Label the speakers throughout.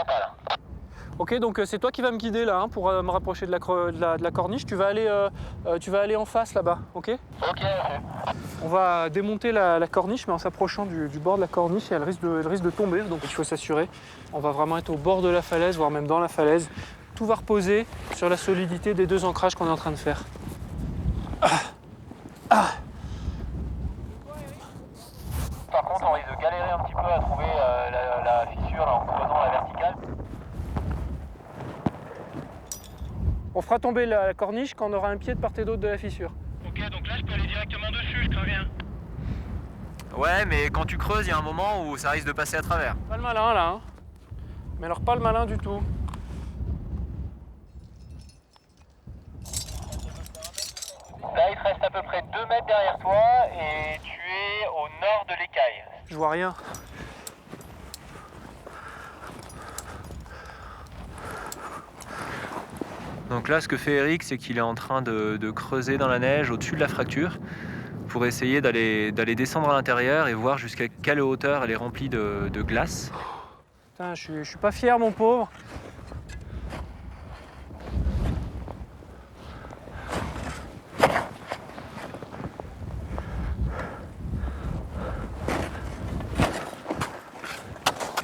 Speaker 1: pas là.
Speaker 2: Ok, donc c'est toi qui vas me guider là hein, pour me rapprocher de la corniche. Tu vas aller en face là-bas, ok?
Speaker 1: Ok.
Speaker 2: On va démonter la corniche, mais en s'approchant du bord de la corniche, elle risque de tomber, donc il faut s'assurer. On va vraiment être au bord de la falaise, voire même dans la falaise. Tout va reposer sur la solidité des deux ancrages qu'on est en train de faire.
Speaker 1: Par contre, on risque de galérer un petit peu à trouver la fissure là, en creusant la verticale.
Speaker 2: On fera tomber la corniche quand on aura un pied de part et d'autre de la fissure.
Speaker 1: Ok, donc là je peux aller directement dessus, je préviens.
Speaker 3: Ouais, mais quand tu creuses, il y a un moment où ça risque de passer à travers.
Speaker 2: Pas le malin là, hein. Mais alors pas le malin du tout.
Speaker 1: Là, il te reste à peu près 2 mètres derrière toi et tu es au nord de l'écaille.
Speaker 2: Je vois rien.
Speaker 3: Donc là, ce que fait Eric, c'est qu'il est en train de creuser dans la neige au-dessus de la fracture pour essayer d'aller descendre à l'intérieur et voir jusqu'à quelle hauteur elle est remplie de glace.
Speaker 2: Putain, je suis pas fier, mon pauvre.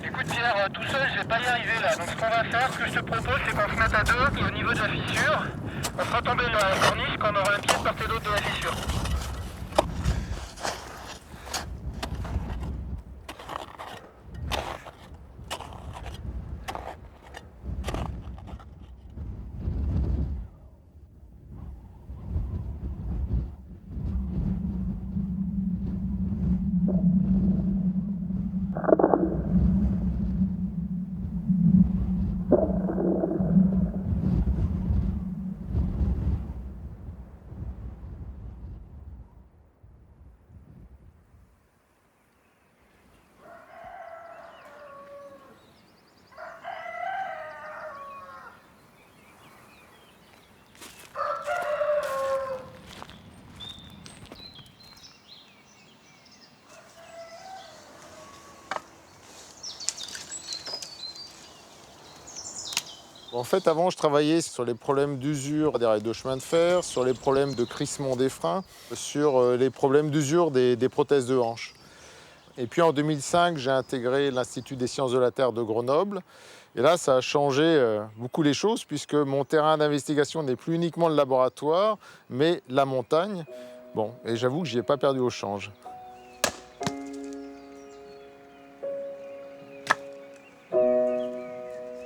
Speaker 1: Écoute Pierre, tout seul je vais pas y arriver là. Donc ce qu'on va faire, ce que je te propose, c'est qu'on se mette à deux au niveau de la fissure. On fera tomber la corniche quand on aura un pied de part et d'autre de la fissure.
Speaker 4: En fait, avant, je travaillais sur les problèmes d'usure des rails de chemin de fer, sur les problèmes de crissement des freins, sur les problèmes d'usure des prothèses de hanche. Et puis en 2005, j'ai intégré l'Institut des sciences de la Terre de Grenoble. Et là, ça a changé beaucoup les choses, puisque mon terrain d'investigation n'est plus uniquement le laboratoire, mais la montagne. Bon, et j'avoue que je n'y ai pas perdu au change.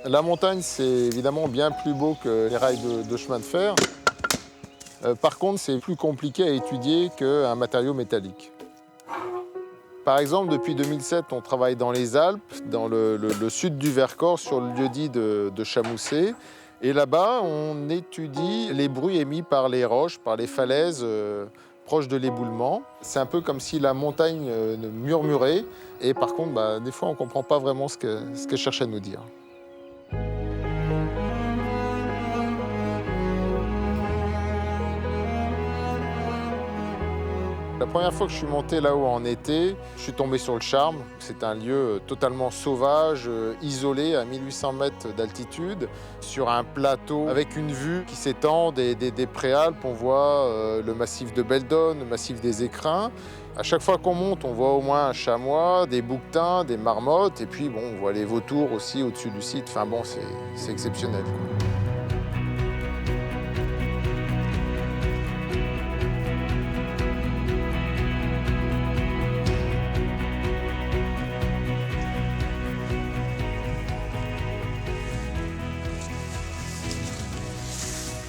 Speaker 4: La montagne, c'est évidemment bien plus beau que les rails de chemin de fer. Par contre, c'est plus compliqué à étudier qu'un matériau métallique. Par exemple, depuis 2007, on travaille dans les Alpes, dans le sud du Vercors, sur le lieu-dit de Chamousset. Et là-bas, on étudie les bruits émis par les roches, par les falaises proches de l'éboulement. C'est un peu comme si la montagne murmurait. Et par contre, des fois, on ne comprend pas vraiment ce qu'elle cherche à nous dire. La première fois que je suis monté là-haut en été, je suis tombé sur le charme. C'est un lieu totalement sauvage, isolé à 1800 mètres d'altitude, sur un plateau avec une vue qui s'étend des préalpes. On voit le massif de Beldon, le massif des Écrins. À chaque fois qu'on monte, on voit au moins un chamois, des bouquetins, des marmottes, et puis bon, on voit les vautours aussi au-dessus du site. Enfin bon, c'est exceptionnel.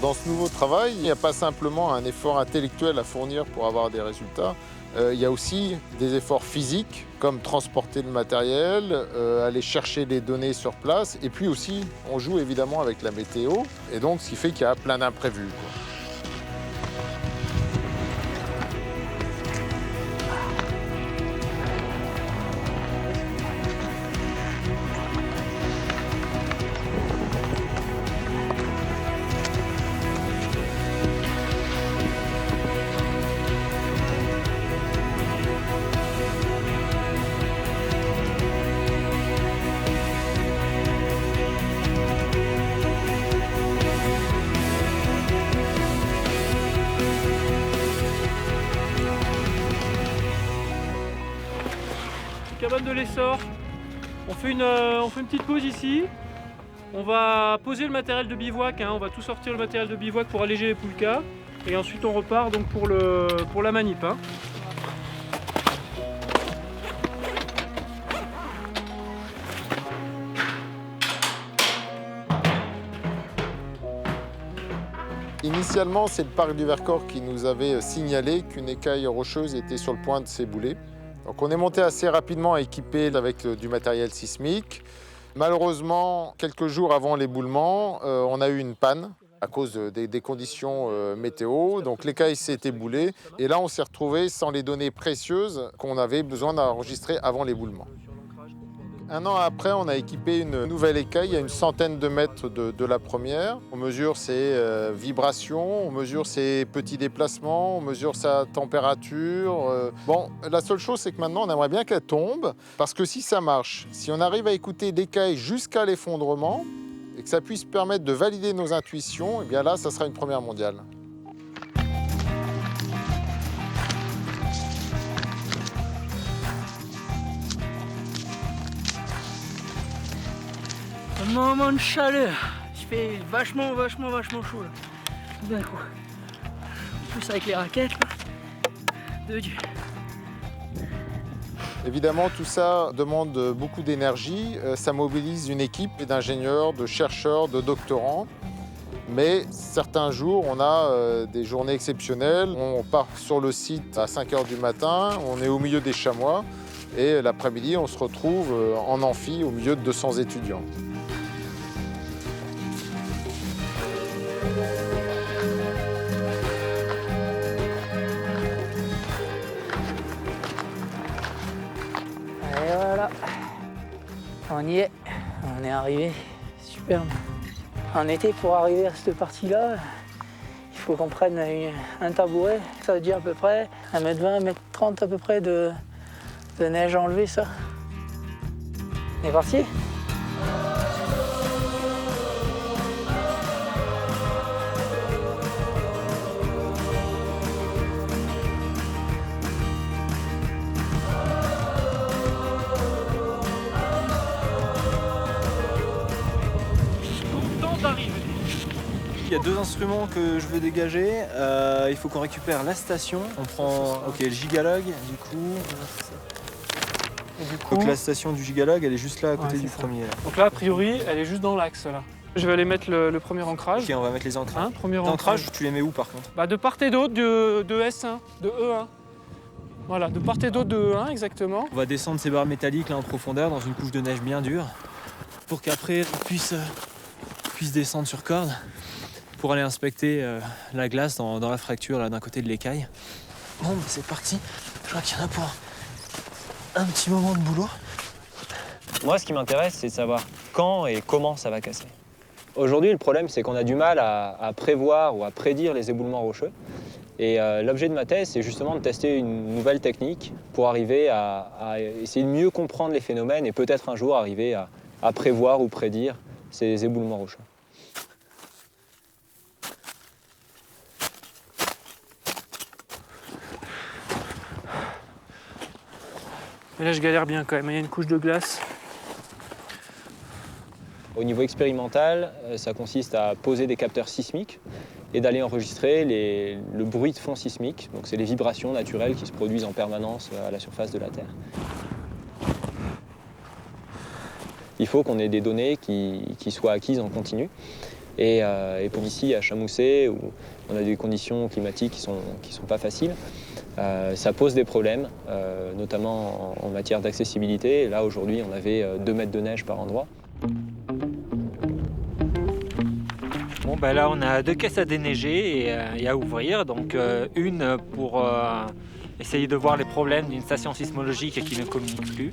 Speaker 4: Dans ce nouveau travail, il n'y a pas simplement un effort intellectuel à fournir pour avoir des résultats, il y a aussi des efforts physiques, comme transporter le matériel, aller chercher les données sur place, et puis aussi, on joue évidemment avec la météo, et donc ce qui fait qu'il y a plein d'imprévus, quoi.
Speaker 2: de l'essor. On fait une petite pause ici. On va poser le matériel de bivouac, hein. On va tout sortir le matériel de bivouac pour alléger les poulkas. Et ensuite on repart donc pour la manip, hein.
Speaker 4: Initialement, c'est le parc du Vercors qui nous avait signalé qu'une écaille rocheuse était sur le point de s'ébouler. Donc on est monté assez rapidement équipé avec du matériel sismique. Malheureusement, quelques jours avant l'éboulement, on a eu une panne à cause des conditions météo. Donc l'écaille s'est éboulée et là on s'est retrouvé sans les données précieuses qu'on avait besoin d'enregistrer avant l'éboulement. Un an après, on a équipé une nouvelle écaille à une centaine de mètres de la première. On mesure ses vibrations, on mesure ses petits déplacements, on mesure sa température. Bon, la seule chose, c'est que maintenant, on aimerait bien qu'elle tombe, parce que si ça marche, si on arrive à écouter l'écaille jusqu'à l'effondrement, et que ça puisse permettre de valider nos intuitions, et bien là, ça sera une première mondiale.
Speaker 5: Un moment de chaleur, il fait vachement chaud là, tout d'un coup. En plus avec les raquettes là, de Dieu.
Speaker 4: Évidemment, tout ça demande beaucoup d'énergie, ça mobilise une équipe d'ingénieurs, de chercheurs, de doctorants. Mais certains jours, on a des journées exceptionnelles. On part sur le site à 5 h du matin, on est au milieu des chamois et l'après-midi, on se retrouve en amphi au milieu de 200 étudiants.
Speaker 5: Et voilà, on y est, on est arrivé, superbe. En été, pour arriver à cette partie-là, il faut qu'on prenne un tabouret. Ça veut dire à peu près 1,20 m, 1,30 m à peu près de neige enlevée, ça. On est parti?
Speaker 3: Il y a deux instruments que je veux dégager. Il faut qu'on récupère la station. On prend le gigalogue, du coup.
Speaker 2: Et du coup,
Speaker 3: Donc la station du gigalogue, elle est juste là à côté
Speaker 2: Ouais,
Speaker 3: du
Speaker 2: c'est ça.
Speaker 3: premier. Là.
Speaker 2: donc là, a priori, elle est juste dans l'axe là. Je vais aller mettre le premier ancrage.
Speaker 3: Ok, on va mettre les ancrages.
Speaker 2: Hein, premier
Speaker 3: Les
Speaker 2: ancrage.
Speaker 3: ancrages, tu les mets où par contre?
Speaker 2: Bah, de part et d'autre de S1, de E1. Voilà, de part et d'autre de E1 exactement.
Speaker 3: On va descendre ces barres métalliques là en profondeur dans une couche de neige bien dure pour qu'après on puisse descendre sur corde pour aller inspecter la glace dans la fracture là d'un côté de l'écaille. Bon, bah, c'est parti. Je crois qu'il y en a pour un petit moment de boulot. Moi, ce qui m'intéresse, c'est de savoir quand et comment ça va casser. Aujourd'hui, le problème, c'est qu'on a du mal à prévoir ou à prédire les éboulements rocheux. Et l'objet de ma thèse, c'est justement de tester une nouvelle technique pour arriver à essayer de mieux comprendre les phénomènes et peut-être un jour arriver à prévoir ou prédire ces éboulements rocheux.
Speaker 2: Mais là, je galère bien quand même, il y a une couche de glace.
Speaker 3: Au niveau expérimental, ça consiste à poser des capteurs sismiques et d'aller enregistrer le bruit de fond sismique. Donc c'est les vibrations naturelles qui se produisent en permanence à la surface de la Terre. Il faut qu'on ait des données qui soient acquises en continu. Et pour ici, à Chamousset, où on a des conditions climatiques qui sont pas faciles, ça pose des problèmes, notamment en matière d'accessibilité. Là, aujourd'hui, on avait 2 mètres de neige par endroit.
Speaker 6: Bon, ben là, on a 2 caisses à déneiger et à ouvrir. Donc, une pour essayer de voir les problèmes d'une station sismologique qui ne communique plus.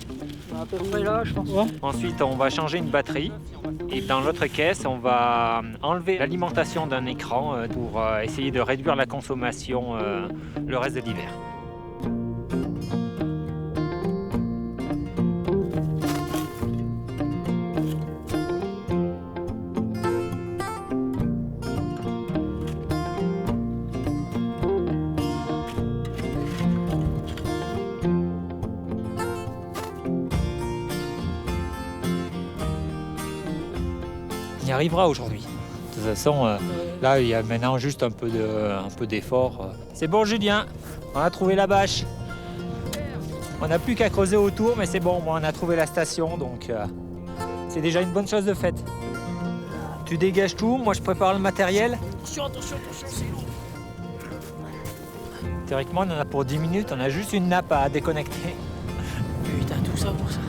Speaker 5: À peu près là, je pense.
Speaker 6: Ensuite, on va changer une batterie. Et dans l'autre caisse, on va enlever l'alimentation d'un écran pour essayer de réduire la consommation le reste de l'hiver. arrivera aujourd'hui. De toute façon, là, il y a maintenant juste un peu d'effort. C'est bon, Julien, on a trouvé la bâche. On n'a plus qu'à creuser autour, mais c'est bon, on a trouvé la station, donc c'est déjà une bonne chose de faite. Tu dégages tout, moi je prépare le matériel. Attention, c'est lourd. Théoriquement, on en a pour 10 minutes, on a juste une nappe à déconnecter.
Speaker 5: Putain, tout ça pour ça.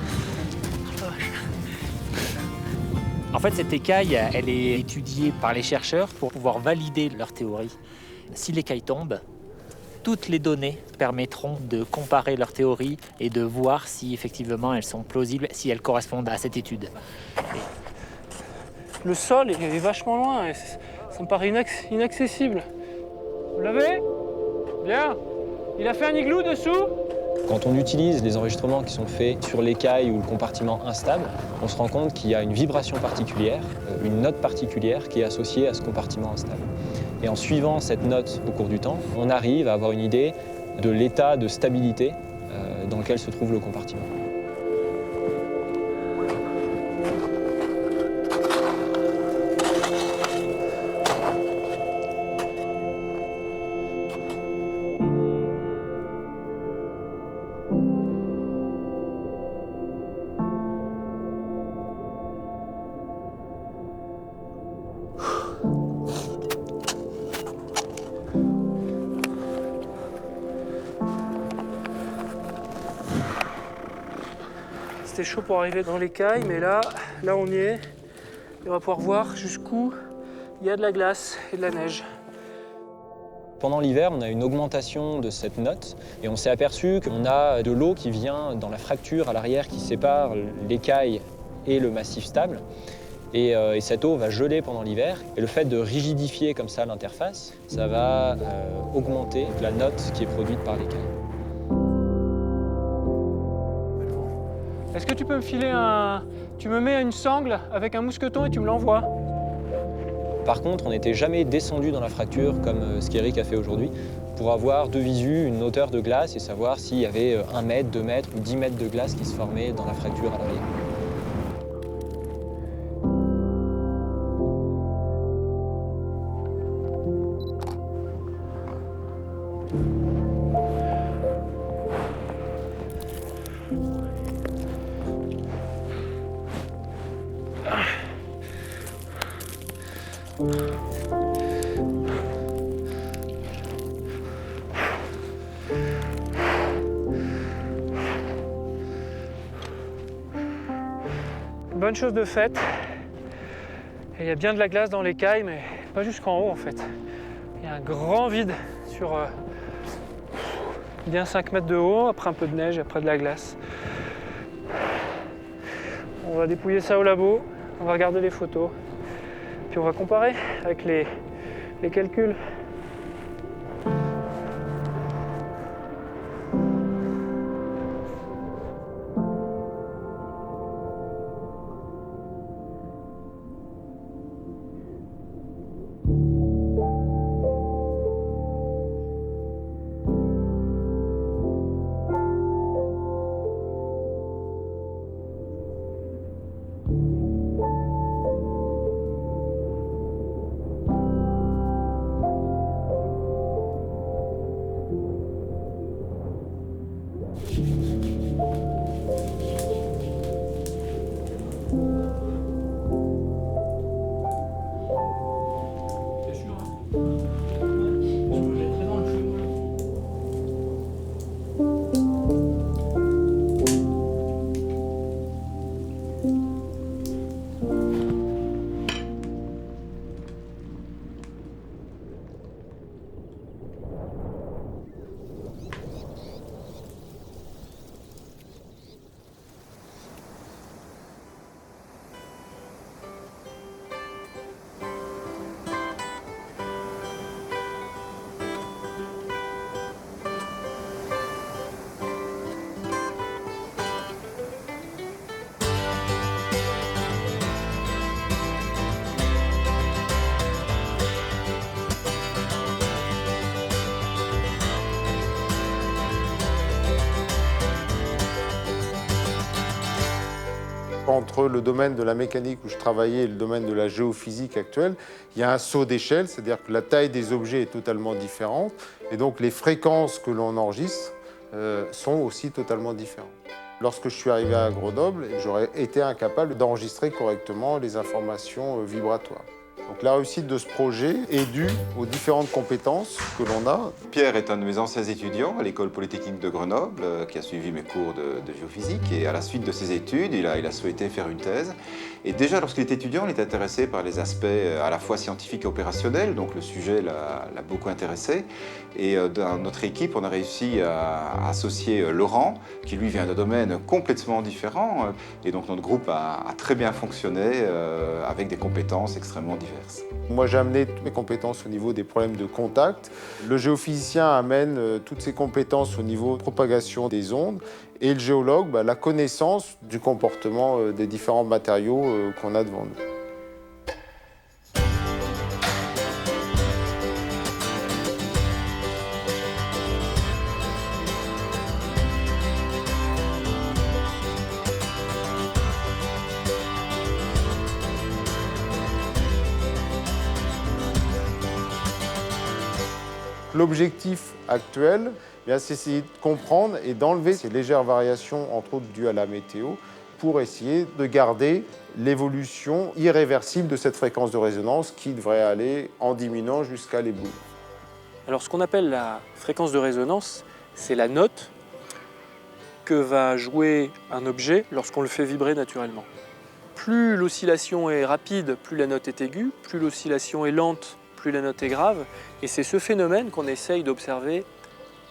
Speaker 6: En fait, cette écaille, elle est étudiée par les chercheurs pour pouvoir valider leur théorie. Si l'écaille tombe, toutes les données permettront de comparer leur théorie et de voir si effectivement elles sont plausibles, si elles correspondent à cette étude.
Speaker 2: Le sol est vachement loin, et ça me paraît inaccessible. Vous l'avez? Bien. Il a fait un igloo dessous?
Speaker 3: Quand on utilise les enregistrements qui sont faits sur l'écaille ou le compartiment instable, on se rend compte qu'il y a une vibration particulière, une note particulière qui est associée à ce compartiment instable. Et en suivant cette note au cours du temps, on arrive à avoir une idée de l'état de stabilité dans lequel se trouve le compartiment.
Speaker 2: C'était chaud pour arriver dans l'écaille, mais là on y est. Et on va pouvoir voir jusqu'où il y a de la glace et de la neige.
Speaker 3: Pendant l'hiver, on a une augmentation de cette note et on s'est aperçu qu'on a de l'eau qui vient dans la fracture à l'arrière qui sépare l'écaille et le massif stable. Et cette eau va geler pendant l'hiver. Et le fait de rigidifier comme ça l'interface, ça va augmenter la note qui est produite par l'écaille.
Speaker 2: Est-ce que tu peux me filer un... Tu me mets une sangle avec un mousqueton et tu me l'envoies?
Speaker 3: Par contre, on n'était jamais descendu dans la fracture comme ce qu'Eric a fait aujourd'hui pour avoir de visu une hauteur de glace et savoir s'il y avait 1 mètre, 2 mètres ou 10 mètres de glace qui se formaient dans la fracture à l'arrière.
Speaker 2: Bonne chose de faite. Et il y a bien de la glace dans l'écaille, mais pas jusqu'en haut en fait. Il y a un grand vide sur bien 5 mètres de haut, après un peu de neige, après de la glace. On va dépouiller ça au labo, on va regarder les photos, puis on va comparer avec les calculs.
Speaker 4: entre le domaine de la mécanique où je travaillais et le domaine de la géophysique actuelle, il y a un saut d'échelle, c'est-à-dire que la taille des objets est totalement différente et donc les fréquences que l'on enregistre sont aussi totalement différentes. Lorsque je suis arrivé à Grenoble, j'aurais été incapable d'enregistrer correctement les informations vibratoires. Donc la réussite de ce projet est due aux différentes compétences que l'on a.
Speaker 7: Pierre est un de mes anciens étudiants à l'école polytechnique de Grenoble qui a suivi mes cours de géophysique et à la suite de ses études, il a souhaité faire une thèse. Et déjà lorsqu'il était étudiant, il était intéressé par les aspects à la fois scientifiques et opérationnels, donc le sujet l'a beaucoup intéressé. Et dans notre équipe, on a réussi à associer Laurent, qui lui vient d'un domaine complètement différent. Et donc notre groupe a très bien fonctionné avec des compétences extrêmement diverses.
Speaker 4: Moi, j'ai amené toutes mes compétences au niveau des problèmes de contact. Le géophysicien amène toutes ses compétences au niveau de propagation des ondes. Et le géologue, la connaissance du comportement des différents matériaux qu'on a devant nous. L'objectif actuel, c'est essayer de comprendre et d'enlever ces légères variations, entre autres dues à la météo, pour essayer de garder l'évolution irréversible de cette fréquence de résonance qui devrait aller en diminuant jusqu'à l'éboulement.
Speaker 2: Alors ce qu'on appelle la fréquence de résonance, c'est la note que va jouer un objet lorsqu'on le fait vibrer naturellement. Plus l'oscillation est rapide, plus la note est aiguë, plus l'oscillation est lente, plus la note est grave, et c'est ce phénomène qu'on essaye d'observer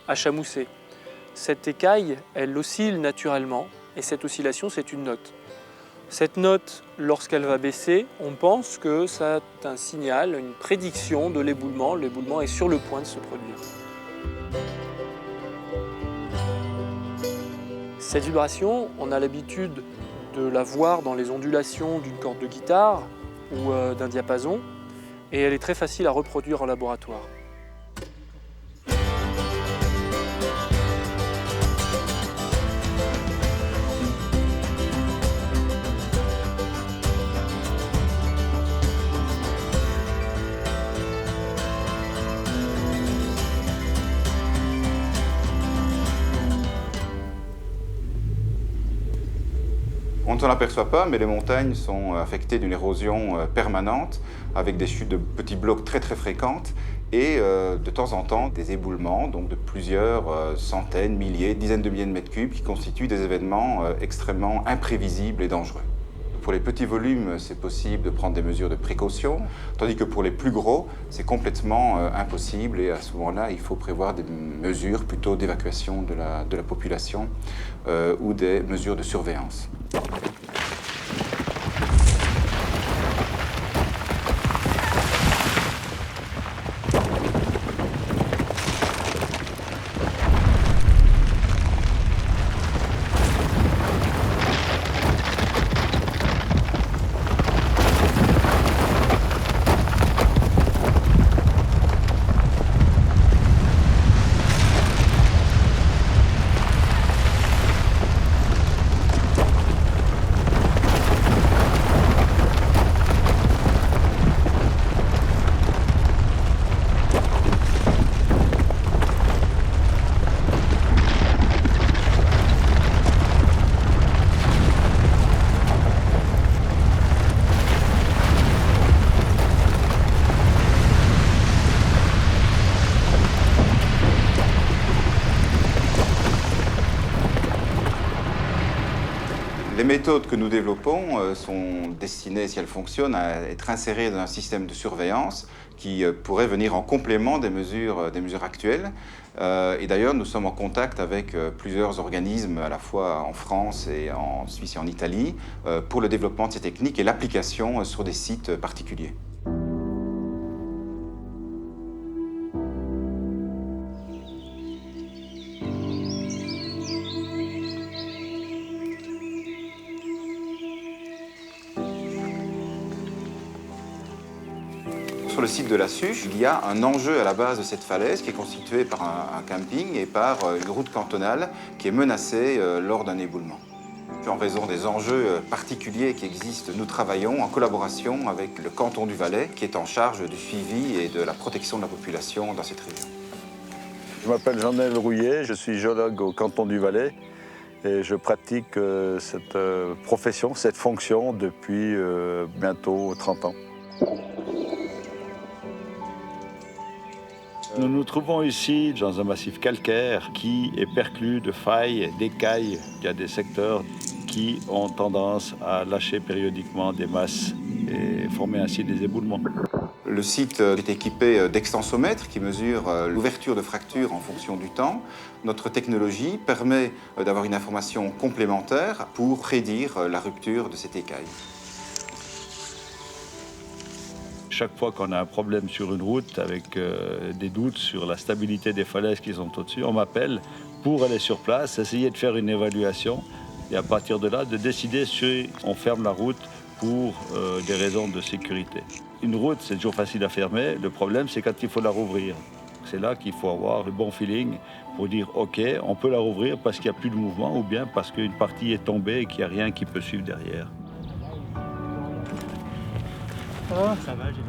Speaker 2: à Chamousset. Cette écaille, elle oscille naturellement, et cette oscillation, c'est une note. Cette note, lorsqu'elle va baisser, on pense que c'est un signal, une prédiction de l'éboulement. L'éboulement est sur le point de se produire. Cette vibration, on a l'habitude de la voir dans les ondulations d'une corde de guitare ou d'un diapason, et elle est très facile à reproduire en laboratoire.
Speaker 7: On ne s'en aperçoit pas, mais les montagnes sont affectées d'une érosion permanente, avec des chutes de petits blocs très fréquentes et de temps en temps des éboulements, donc de plusieurs centaines, milliers, dizaines de milliers de mètres cubes qui constituent des événements extrêmement imprévisibles et dangereux. Pour les petits volumes, c'est possible de prendre des mesures de précaution, tandis que pour les plus gros, c'est complètement impossible et à ce moment-là, il faut prévoir des mesures plutôt d'évacuation de la population ou des mesures de surveillance. Les méthodes que nous développons sont destinées, si elles fonctionnent, à être insérées dans un système de surveillance qui pourrait venir en complément des mesures actuelles. Et d'ailleurs, nous sommes en contact avec plusieurs organismes, à la fois en France et en Suisse et en Italie, pour le développement de ces techniques et l'application sur des sites particuliers. Sur le site de la Suche, il y a un enjeu à la base de cette falaise qui est constitué par un camping et par une route cantonale qui est menacée lors d'un éboulement. En raison des enjeux particuliers qui existent, nous travaillons en collaboration avec le canton du Valais, qui est en charge du suivi et de la protection de la population dans cette région.
Speaker 8: Je m'appelle Jean-Noël Rouillet, je suis géologue au canton du Valais et je pratique cette profession, cette fonction depuis bientôt 30 ans. Nous nous trouvons ici dans un massif calcaire qui est perclus de failles, d'écailles. Il y a des secteurs qui ont tendance à lâcher périodiquement des masses et former ainsi des éboulements.
Speaker 7: Le site est équipé d'extensomètres qui mesurent l'ouverture de fractures en fonction du temps. Notre technologie permet d'avoir une information complémentaire pour prédire la rupture de cette écaille.
Speaker 8: Chaque fois qu'on a un problème sur une route avec des doutes sur la stabilité des falaises qui sont au-dessus, on m'appelle pour aller sur place, essayer de faire une évaluation et à partir de là, de décider si on ferme la route pour des raisons de sécurité. Une route, c'est toujours facile à fermer. Le problème, c'est quand il faut la rouvrir. C'est là qu'il faut avoir le bon feeling pour dire « OK, on peut la rouvrir parce qu'il n'y a plus de mouvement ou bien parce qu'une partie est tombée et qu'il n'y a rien qui peut suivre derrière. »
Speaker 6: Oh, ça va, génial.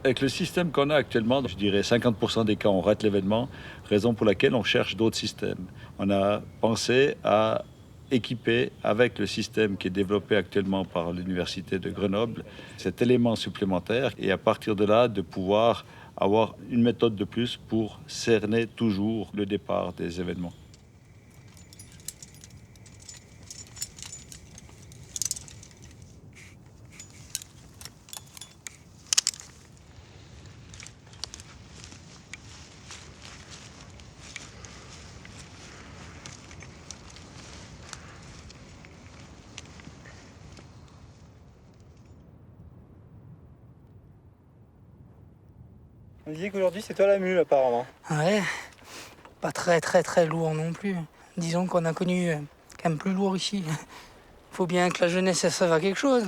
Speaker 8: Avec le système qu'on a actuellement, je dirais 50% des cas on rate l'événement, raison pour laquelle on cherche d'autres systèmes. On a pensé à équiper avec le système qui est développé actuellement par l'Université de Grenoble cet élément supplémentaire et à partir de là de pouvoir avoir une méthode de plus pour cerner toujours le départ des événements.
Speaker 2: On disait qu'aujourd'hui c'est toi la mule apparemment.
Speaker 5: Ouais, pas très lourd non plus. Disons qu'on a connu quand même plus lourd ici. Faut bien que la jeunesse elle serve à quelque chose.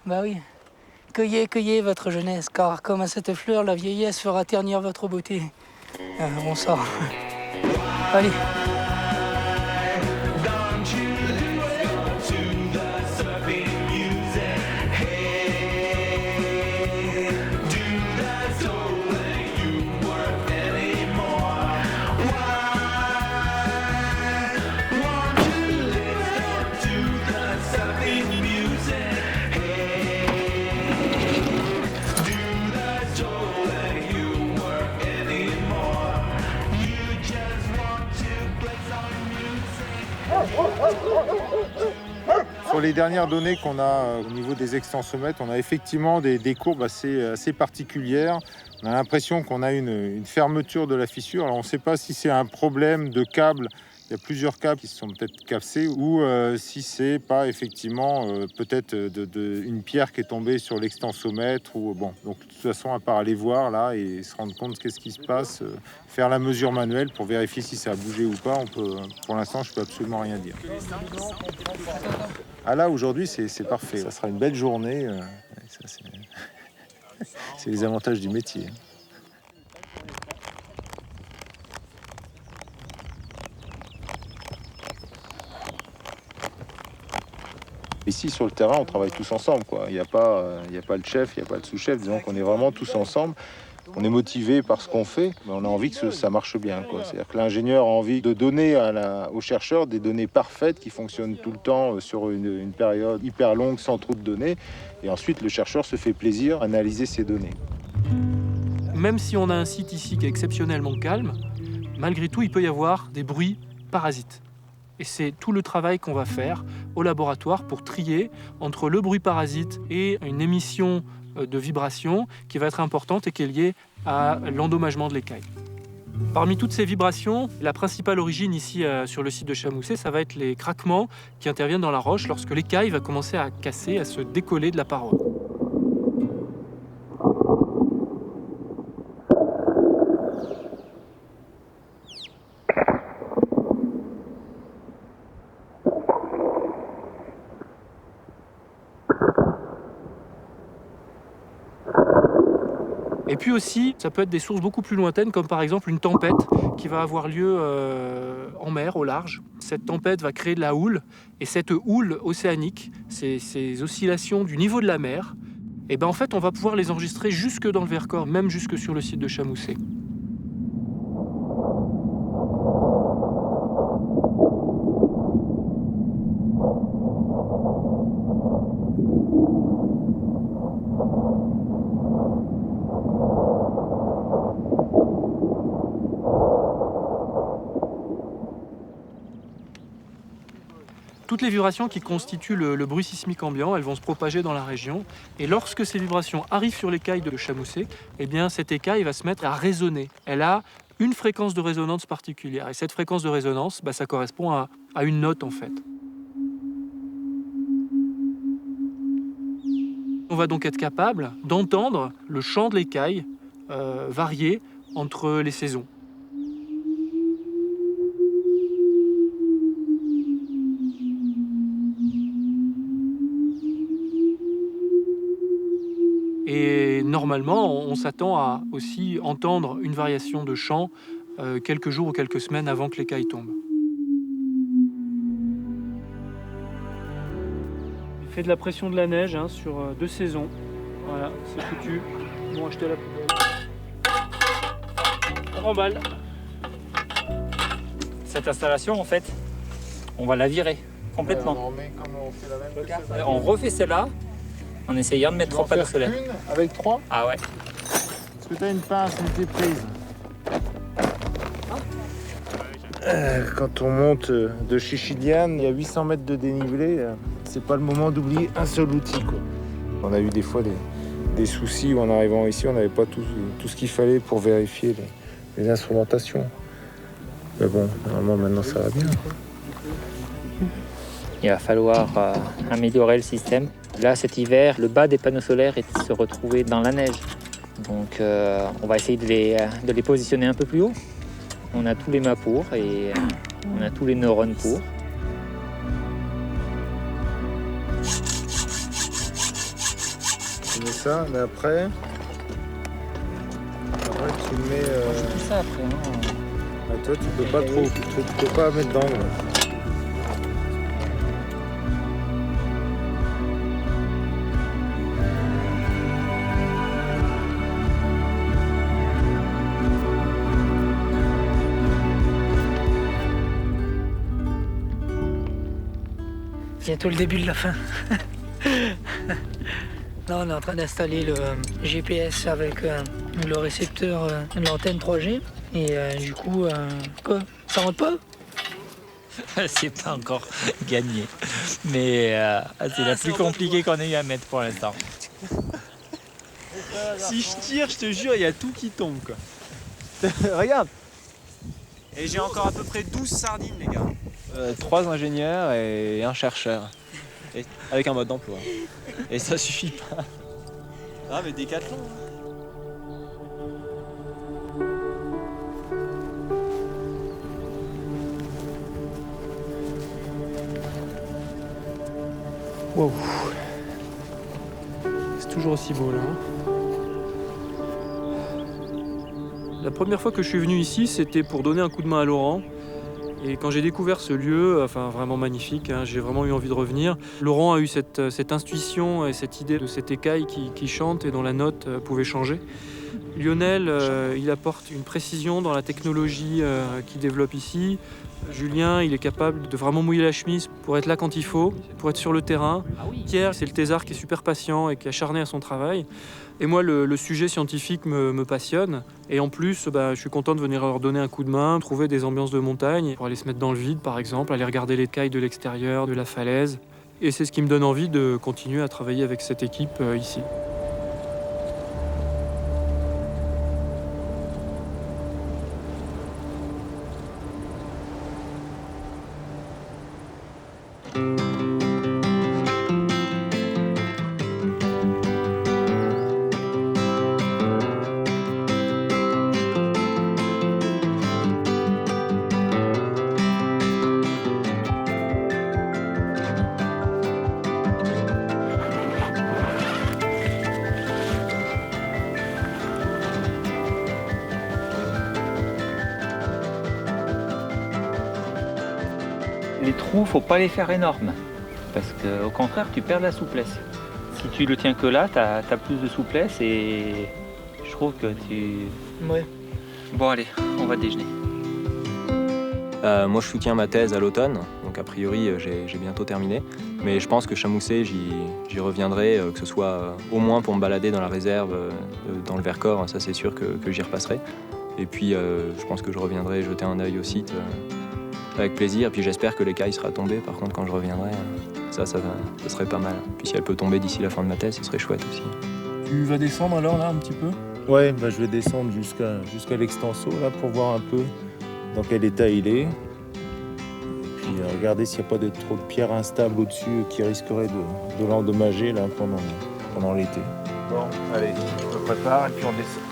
Speaker 5: Bah oui. Cueillez votre jeunesse, car comme à cette fleur, la vieillesse fera ternir votre beauté. On sort. Allez.
Speaker 4: Sur les dernières données qu'on a au niveau des extensomètres, on a effectivement des courbes assez particulières. On a l'impression qu'on a une fermeture de la fissure. Alors on ne sait pas si c'est un problème de câble. Il y a plusieurs câbles qui se sont peut-être cassés ou si c'est pas effectivement peut-être une pierre qui est tombée sur l'extensomètre. Ou bon, donc de toute façon, à part aller voir là et se rendre compte qu'est-ce qui se passe, faire la mesure manuelle pour vérifier si ça a bougé ou pas. Pour l'instant, je peux absolument rien dire. Ah là, aujourd'hui, c'est parfait. Ça sera une belle journée. Ça, c'est les avantages du métier. Ici, sur le terrain, on travaille tous ensemble, quoi. Il n'y a pas le chef, il n'y a pas le sous-chef. Disons qu'on est vraiment tous ensemble. On est motivé par ce qu'on fait, mais on a envie que ça marche bien, quoi. C'est-à-dire que l'ingénieur a envie de donner aux chercheurs des données parfaites qui fonctionnent tout le temps sur une période hyper longue sans trop de données. Et ensuite, le chercheur se fait plaisir à analyser ces données.
Speaker 2: Même si on a un site ici qui est exceptionnellement calme, malgré tout, il peut y avoir des bruits parasites. Et c'est tout le travail qu'on va faire au laboratoire pour trier entre le bruit parasite et une émission de vibrations qui va être importante et qui est liée à l'endommagement de l'écaille. Parmi toutes ces vibrations, la principale origine ici sur le site de Chamousset, ça va être les craquements qui interviennent dans la roche lorsque l'écaille va commencer à casser, à se décoller de la paroi. Et puis aussi, ça peut être des sources beaucoup plus lointaines, comme par exemple une tempête qui va avoir lieu en mer, au large. Cette tempête va créer de la houle, et cette houle océanique, ces oscillations du niveau de la mer, et ben en fait, on va pouvoir les enregistrer jusque dans le Vercors, même jusque sur le site de Chamousset. Toutes les vibrations qui constituent le bruit sismique ambiant, elles vont se propager dans la région. Et lorsque ces vibrations arrivent sur l'écaille de Chamousset, eh bien cette écaille va se mettre à résonner. Elle a une fréquence de résonance particulière. Et cette fréquence de résonance, ça correspond à une note en fait. On va donc être capable d'entendre le chant de l'écaille varier entre les saisons. Et normalement, on s'attend à aussi entendre une variation de chant quelques jours ou quelques semaines avant que l'écaille tombe. Il fait de la pression de la neige sur 2 saisons. Voilà, c'est foutu. Ils vont acheter la poubelle. On remballe.
Speaker 6: Cette installation, en fait, on va la virer complètement. On refait celle-là en essayant de mettre 3 panneaux solaires.
Speaker 4: Une avec 3 ?
Speaker 6: Ah ouais.
Speaker 4: Est-ce que tu as une pince multiprise ? Quand on monte de Chichiliane, il y a 800 mètres de dénivelé. C'est pas le moment d'oublier un seul outil, quoi. On a eu des fois des soucis où en arrivant ici, on n'avait pas tout ce qu'il fallait pour vérifier les instrumentations. Mais bon, normalement maintenant ça va bien.
Speaker 6: Il va falloir améliorer le système. Là, cet hiver, le bas des panneaux solaires se retrouvait dans la neige. Donc, on va essayer de les positionner un peu plus haut. On a tous les mâts pour et on a tous les neurones pour.
Speaker 4: Tu mets ça, mais après tu mets...
Speaker 6: Tout ça après.
Speaker 4: toi, tu peux pas trop, tu peux pas mettre d'angle.
Speaker 5: Bientôt le début de la fin. Là, on est en train d'installer le GPS avec le récepteur de l'antenne 3G. Et du coup, quoi ? Ça rentre pas ?
Speaker 6: C'est pas encore gagné. Mais c'est la plus compliquée qu'on ait eu à mettre pour l'instant.
Speaker 3: Si je tire, je te jure, il y a tout qui tombe, quoi. Regarde. Et j'ai encore à peu près 12 sardines, les gars. 3 ingénieurs et un chercheur. Et avec un mode d'emploi. Et ça suffit pas. Ah, mais Décathlon.
Speaker 2: Wow. C'est toujours aussi beau là. La première fois que je suis venu ici, c'était pour donner un coup de main à Laurent. Et quand j'ai découvert ce lieu, enfin vraiment magnifique, hein, j'ai vraiment eu envie de revenir. Laurent a eu cette intuition et cette idée de cette écaille qui chante et dont la note pouvait changer. Lionel, il apporte une précision dans la technologie qu'il développe ici. Julien, il est capable de vraiment mouiller la chemise pour être là quand il faut, pour être sur le terrain. Pierre, c'est le thésard qui est super patient et qui est acharné à son travail. Et moi, le sujet scientifique me passionne. Et en plus, je suis content de venir leur donner un coup de main, trouver des ambiances de montagne, pour aller se mettre dans le vide, par exemple, aller regarder les cailles de l'extérieur, de la falaise. Et c'est ce qui me donne envie de continuer à travailler avec cette équipe ici.
Speaker 6: Les trous, faut pas les faire énormes, parce qu'au contraire, tu perds la souplesse. Si tu le tiens que là, tu as plus de souplesse et je trouve que tu...
Speaker 5: Ouais.
Speaker 6: Bon allez, on va déjeuner.
Speaker 9: Moi je soutiens ma thèse à l'automne, donc a priori j'ai bientôt terminé. Mais je pense que Chamousset, j'y reviendrai, que ce soit au moins pour me balader dans la réserve, dans le Vercors, ça c'est sûr que j'y repasserai. Et puis je pense que je reviendrai jeter un œil au site avec plaisir. Et puis j'espère que l'écaille sera tombée par contre quand je reviendrai. Ça serait pas mal. Puis si elle peut tomber d'ici la fin de ma thèse, ce serait chouette aussi.
Speaker 3: Tu vas descendre alors là un petit peu?
Speaker 10: Ouais, je vais descendre jusqu'à l'extenso là pour voir un peu dans quel état il est. Puis regarder s'il n'y a pas trop de pierres instables au-dessus qui risqueraient de l'endommager là pendant l'été. Bon, allez, je me prépare et puis on descend.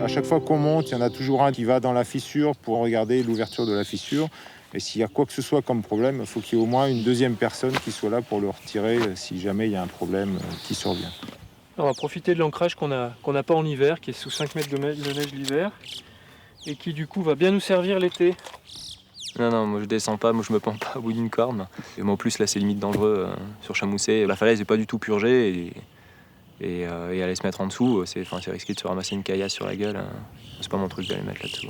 Speaker 4: À chaque fois qu'on monte, il y en a toujours un qui va dans la fissure pour regarder l'ouverture de la fissure. Et s'il y a quoi que ce soit comme problème, il faut qu'il y ait au moins une deuxième personne qui soit là pour le retirer si jamais il y a un problème qui survient.
Speaker 2: On va profiter de l'ancrage qu'on n'a pas en hiver, qui est sous 5 mètres de neige l'hiver, et qui du coup va bien nous servir l'été.
Speaker 9: Non, moi je descends pas, moi je me pends pas au bout d'une corde. Et moi en plus là c'est limite dangereux sur Chamousset. La falaise n'est pas du tout purgée et aller se mettre en dessous, c'est risqué de se ramasser une caillasse sur la gueule. C'est pas mon truc d'aller mettre là-dessous.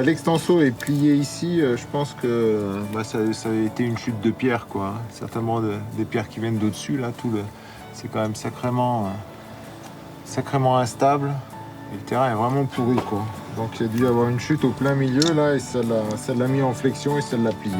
Speaker 4: L'extenso est plié ici, je pense que ça a été une chute de pierre, quoi. Certainement des pierres qui viennent d'au-dessus, là, c'est quand même sacrément instable. Et le terrain est vraiment pourri, quoi. Donc il y a dû y avoir une chute au plein milieu, là, et ça l'a mis en flexion et ça l'a plié.